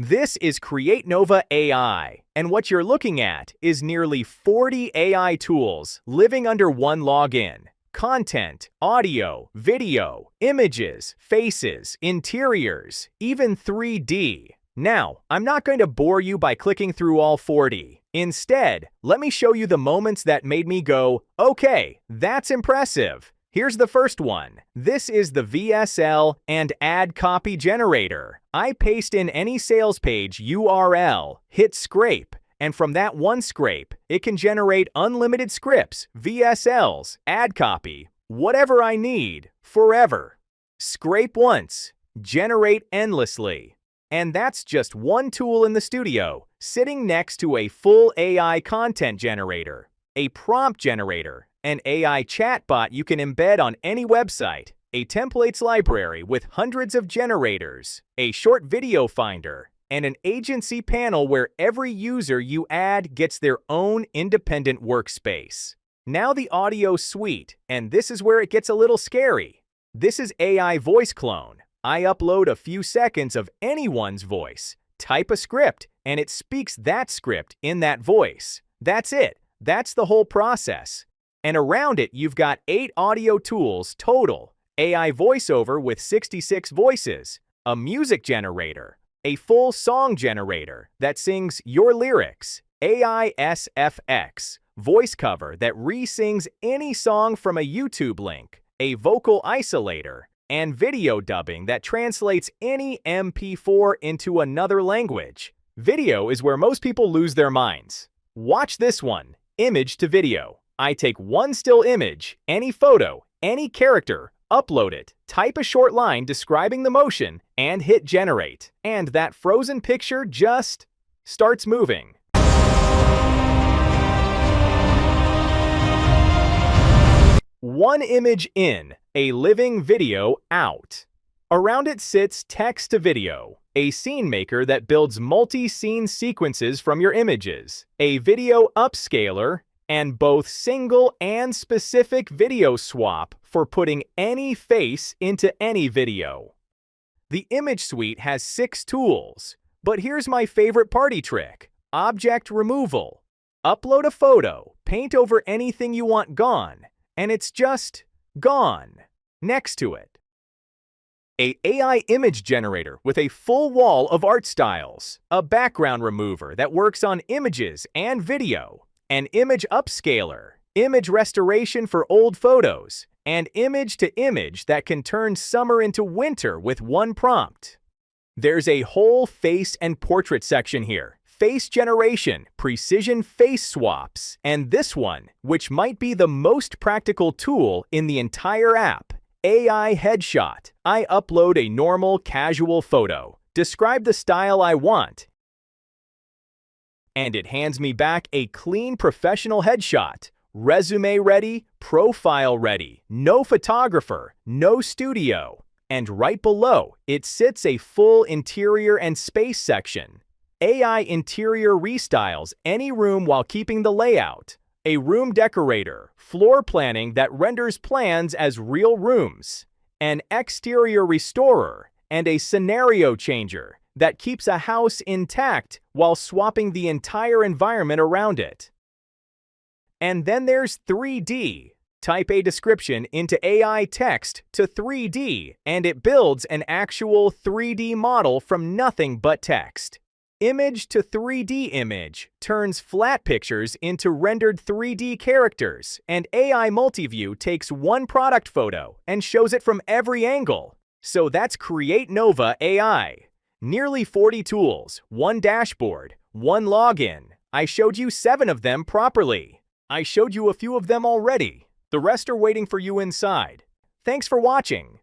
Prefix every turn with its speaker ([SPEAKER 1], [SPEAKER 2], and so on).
[SPEAKER 1] This is CreateNova AI, and what you're looking at is nearly 40 AI tools living under one login. Content, audio, video, images, faces, interiors, even 3D. Now, I'm not going to bore you by clicking through all 40. Instead, let me show you the moments that made me go, okay, that's impressive. Here's the first one. This is the VSL and ad copy generator. I paste in any sales page URL, hit scrape, and from that one scrape, it can generate unlimited scripts, VSLs, ad copy, whatever I need, forever. Scrape once, generate endlessly. And that's just one tool in the studio, sitting next to a full AI content generator, a prompt generator, an AI chatbot you can embed on any website, a templates library with hundreds of generators, a short video finder, and an agency panel where every user you add gets their own independent workspace. Now the audio suite, and this is where it gets a little scary. This is AI voice clone. I upload a few seconds of anyone's voice, type a script, and it speaks that script in that voice. That's it. That's the whole process. And around it, you've got 8 audio tools total. AI voiceover with 66 voices, a music generator, a full song generator that sings your lyrics, AI SFX, voice cover that re-sings any song from a YouTube link, a vocal isolator, and video dubbing that translates any MP4 into another language. Video is where most people lose their minds. Watch this one, image to video. I take one still image, any photo, any character, upload it, type a short line describing the motion, and hit generate. And that frozen picture just starts moving. One image in, a living video out. Around it sits text to video, a scene maker that builds multi-scene sequences from your images, a video upscaler, and both single and specific video swap for putting any face into any video. The image suite has 6 tools, but here's my favorite party trick: object removal. Upload a photo, paint over anything you want gone, and it's just gone. Next to it, an AI image generator with a full wall of art styles, a background remover that works on images and video, an image upscaler, image restoration for old photos, and image to image that can turn summer into winter with one prompt. There's a whole face and portrait section here, face generation, precision face swaps, and this one, which might be the most practical tool in the entire app, AI headshot. I upload a normal, casual photo, describe the style I want, and it hands me back a clean professional headshot. Resume ready, profile ready, no photographer, no studio. And right below, it sits a full interior and space section. AI interior restyles any room while keeping the layout. A room decorator, floor planning that renders plans as real rooms. An exterior restorer, and a scenario changer that keeps a house intact while swapping the entire environment around it. And then there's 3D. Type a description into AI text to 3D, and it builds an actual 3D model from nothing but text. Image to 3D image turns flat pictures into rendered 3D characters, and AI Multiview takes one product photo and shows it from every angle. So that's CreateNova AI. Nearly 40 tools, one dashboard, one login. I showed you 7 of them properly. I showed you a few of them already. The rest are waiting for you inside. Thanks for watching.